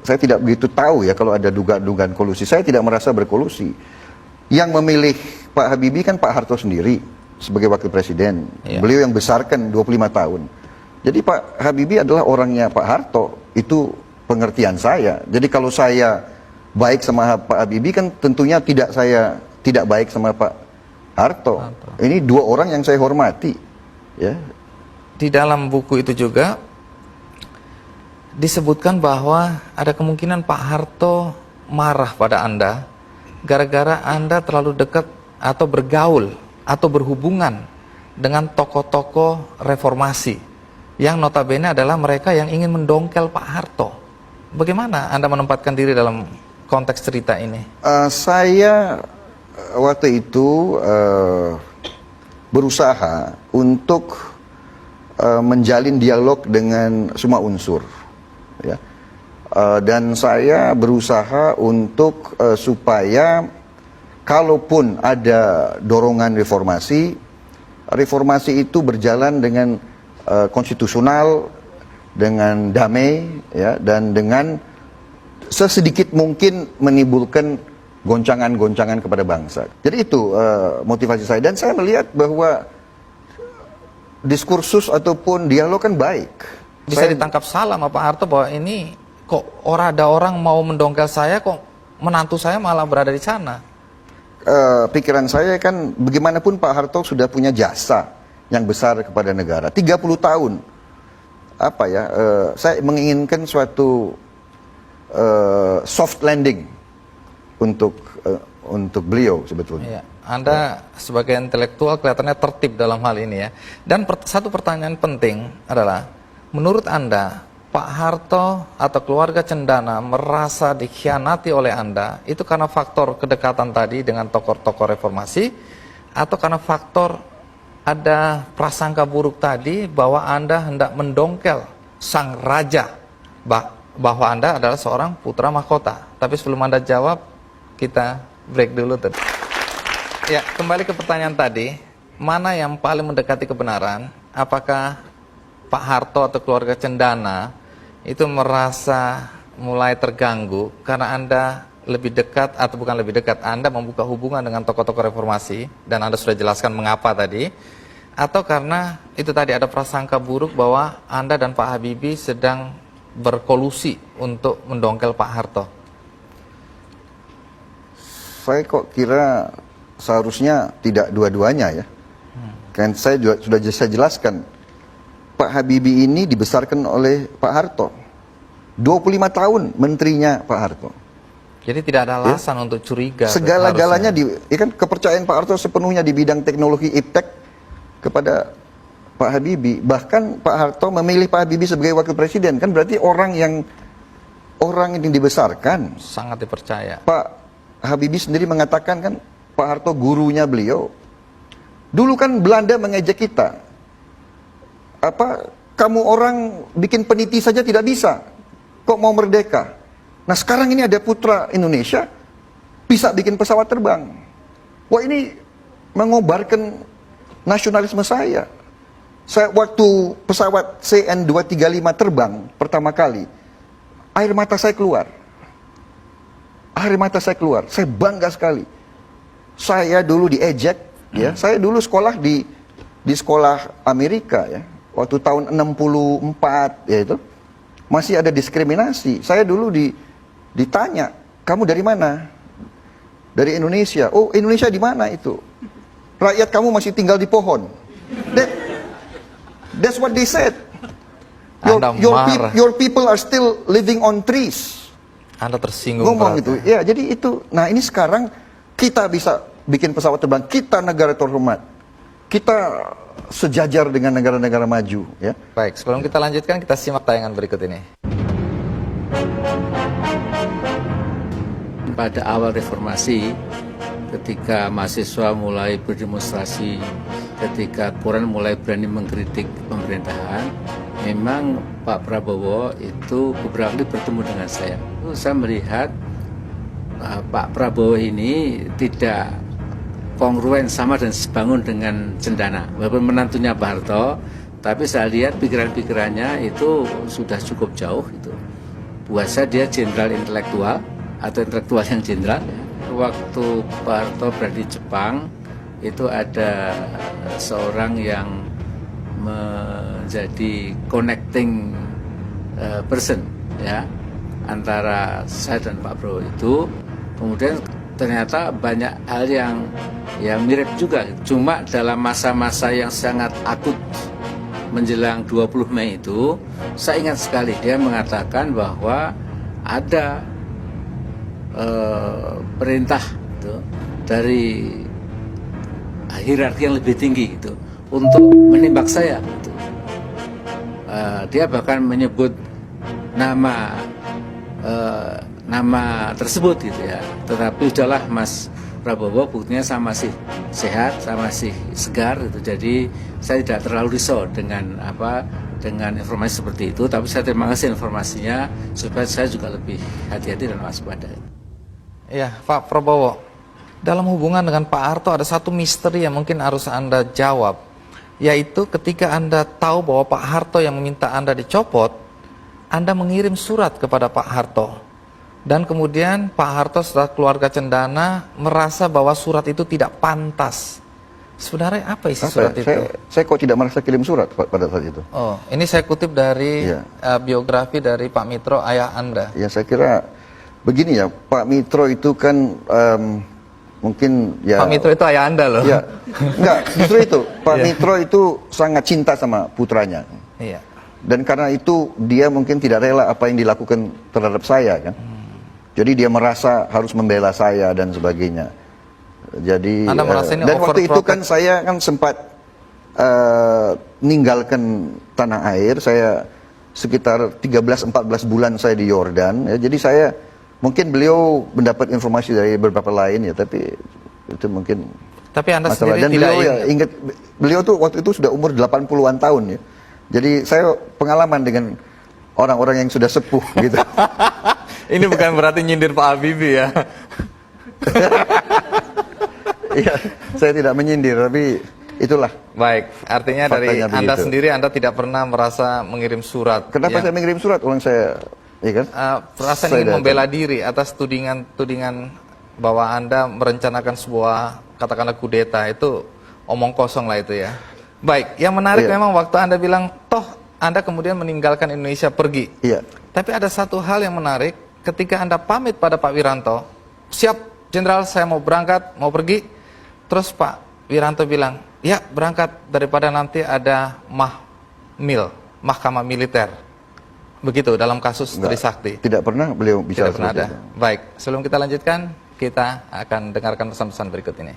saya tidak begitu tahu ya kalau ada dugaan-dugaan kolusi. Saya tidak merasa berkolusi. Yang memilih Pak Habibie kan Pak Harto sendiri sebagai wakil presiden. Iya. Beliau yang besarkan 25 tahun. Jadi Pak Habibie adalah orangnya Pak Harto. Itu pengertian saya. Jadi kalau saya baik sama Pak Habibie kan tentunya saya tidak baik sama Pak Harto. Ini dua orang yang saya hormati. Ya. Di dalam buku itu juga disebutkan bahwa ada kemungkinan Pak Harto marah pada Anda gara-gara Anda terlalu dekat atau bergaul atau berhubungan dengan tokoh-tokoh reformasi yang notabene adalah mereka yang ingin mendongkel Pak Harto. Bagaimana Anda menempatkan diri dalam konteks cerita ini? Saya waktu itu berusaha untuk menjalin dialog dengan semua unsur. Ya. Dan saya berusaha untuk supaya kalaupun ada dorongan reformasi itu berjalan dengan konstitusional, dengan damai, ya, dan dengan sesedikit mungkin menimbulkan goncangan-goncangan kepada bangsa. Jadi itu motivasi saya, dan saya melihat bahwa diskursus ataupun dialog kan baik. Bisa ditangkap salah sama Pak Harto bahwa ini kok ada orang mau mendongkel saya, kok menantu saya malah berada di sana. Pikiran saya kan bagaimanapun Pak Harto sudah punya jasa yang besar kepada negara. 30 tahun. Apa ya? Saya menginginkan suatu soft landing untuk beliau sebetulnya. Iya. Anda sebagai intelektual kelihatannya tertib dalam hal ini ya. Dan satu pertanyaan penting adalah, menurut Anda, Pak Harto atau keluarga Cendana merasa dikhianati oleh Anda itu karena faktor kedekatan tadi dengan tokoh-tokoh reformasi, atau karena faktor ada prasangka buruk tadi bahwa Anda hendak mendongkel sang raja, bahwa Anda adalah seorang putra mahkota? Tapi sebelum Anda jawab, kita break dulu. Ya, kembali ke pertanyaan tadi, mana yang paling mendekati kebenaran? Apakah Pak Harto atau keluarga Cendana itu merasa mulai terganggu karena Anda lebih dekat, atau bukan lebih dekat, Anda membuka hubungan dengan tokoh-tokoh reformasi, dan Anda sudah jelaskan mengapa tadi, atau karena itu tadi ada prasangka buruk bahwa Anda dan Pak Habibie sedang berkolusi untuk mendongkel Pak Harto? Saya kok kira seharusnya tidak dua-duanya ya. Kan saya juga sudah saya jelaskan, Pak Habibie ini dibesarkan oleh Pak Harto. 25 tahun menterinya Pak Harto. Jadi tidak ada alasan untuk curiga. Segala-galanya kan kepercayaan Pak Harto sepenuhnya di bidang teknologi iptek kepada Pak Habibie. Bahkan Pak Harto memilih Pak Habibie sebagai wakil presiden, kan berarti orang yang dibesarkan. Sangat dipercaya. Pak Habibie sendiri mengatakan kan Pak Harto gurunya beliau. Dulu kan Belanda mengejek kita. Kamu orang bikin peniti saja tidak bisa, kok mau merdeka? Nah sekarang ini ada putra Indonesia bisa bikin pesawat terbang. Wah, ini mengobarkan nasionalisme saya. Waktu pesawat CN-235 terbang pertama kali, air mata saya keluar. Air mata saya keluar. Saya bangga sekali. Saya dulu diejek, ya. Saya dulu sekolah di sekolah Amerika, ya. Waktu tahun 64, ya itu masih ada diskriminasi. Saya dulu ditanya, kamu dari mana? Dari Indonesia. Oh, Indonesia di mana itu? Rakyat kamu masih tinggal di pohon. That's what they said. Your people are still living on trees. Anda tersinggung. Ngomong itu. Ya, jadi itu. Nah, ini sekarang kita bisa bikin pesawat terbang. Kita negara terhormat. Kita sejajar dengan negara-negara maju, ya. Baik, sebelum kita lanjutkan, kita simak tayangan berikut ini. Pada awal reformasi, ketika mahasiswa mulai berdemonstrasi, ketika Quran mulai berani mengkritik pemerintahan, memang Pak Prabowo itu beberapa kali bertemu dengan saya. Saya melihat Pak Prabowo ini tidak kongruen sama dan sebangun dengan Cendana. Walaupun menantunya Pak Harto, tapi saya lihat pikiran-pikirannya itu sudah cukup jauh itu. buat saya dia jenderal intelektual atau intelektual yang jenderal. Waktu Pak Harto berada di Jepang, itu ada seorang yang menjadi connecting person ya antara saya dan Pak Prabowo itu. Kemudian ternyata banyak hal yang mirip juga, cuma dalam masa-masa yang sangat akut menjelang 20 Mei itu, saya ingat sekali dia mengatakan bahwa ada perintah gitu, dari hierarki yang lebih tinggi gitu, untuk menembak saya gitu. Dia bahkan menyebut nama tersebut gitu ya. Tetapi udahlah Mas Prabowo, buktinya saya masih sehat, saya masih segar gitu. Jadi saya tidak terlalu risau dengan informasi seperti itu, tapi saya terima kasih informasinya supaya saya juga lebih hati-hati dan waspada. Ya, Pak Prabowo, dalam hubungan dengan Pak Harto ada satu misteri yang mungkin harus Anda jawab, yaitu ketika Anda tahu bahwa Pak Harto yang meminta Anda dicopot, Anda mengirim surat kepada Pak Harto. Dan kemudian Pak Harto setelah keluarga Cendana merasa bahwa surat itu tidak pantas. Sebenarnya apa isi surat itu? Saya kok tidak merasa kirim surat pada saat itu. Oh, ini saya kutip dari biografi dari Pak Mitro, ayah Anda. Ya, saya kira begini ya, Pak Mitro itu kan mungkin ya... Pak Mitro itu ayah Anda loh. Ya, enggak, justru itu. Pak Mitro itu sangat cinta sama putranya. Iya. Dan karena itu dia mungkin tidak rela apa yang dilakukan terhadap saya kan. Jadi dia merasa harus membela saya dan sebagainya. Jadi Anda merasa ini dan waktu itu kan overprotect? saya kan sempat meninggalkan tanah air. Saya sekitar 13-14 bulan saya di Yordan ya. Jadi saya mungkin beliau mendapat informasi dari beberapa lain ya, tapi itu mungkin Anda masalah. sendiri Dan tidak beliau ya ingat, beliau tuh waktu itu sudah umur 80-an tahun ya. Jadi saya pengalaman dengan orang-orang yang sudah sepuh gitu. Ini bukan berarti nyindir Pak Habibie ya. Iya, saya tidak menyindir, tapi itulah. Baik, artinya dari Faktanya Anda begitu. sendiri Anda tidak pernah merasa mengirim surat. Kenapa yang, saya mengirim surat? Orang saya, ya kan? perasaan Saya ingin datang. membela diri atas tudingan bahwa Anda merencanakan sebuah katakanlah kudeta, itu omong kosong lah itu ya. Baik, yang menarik memang waktu Anda bilang toh Anda kemudian meninggalkan Indonesia pergi. Iya. Tapi ada satu hal yang menarik ketika Anda pamit pada Pak Wiranto, siap Jenderal saya mau berangkat, mau pergi. Terus Pak Wiranto bilang, ya berangkat daripada nanti ada mahkamah militer. Begitu dalam kasus Trisakti. Tidak pernah beliau bicara Tidak pernah seperti ada. itu. Baik, sebelum kita lanjutkan, kita akan dengarkan pesan-pesan berikut ini.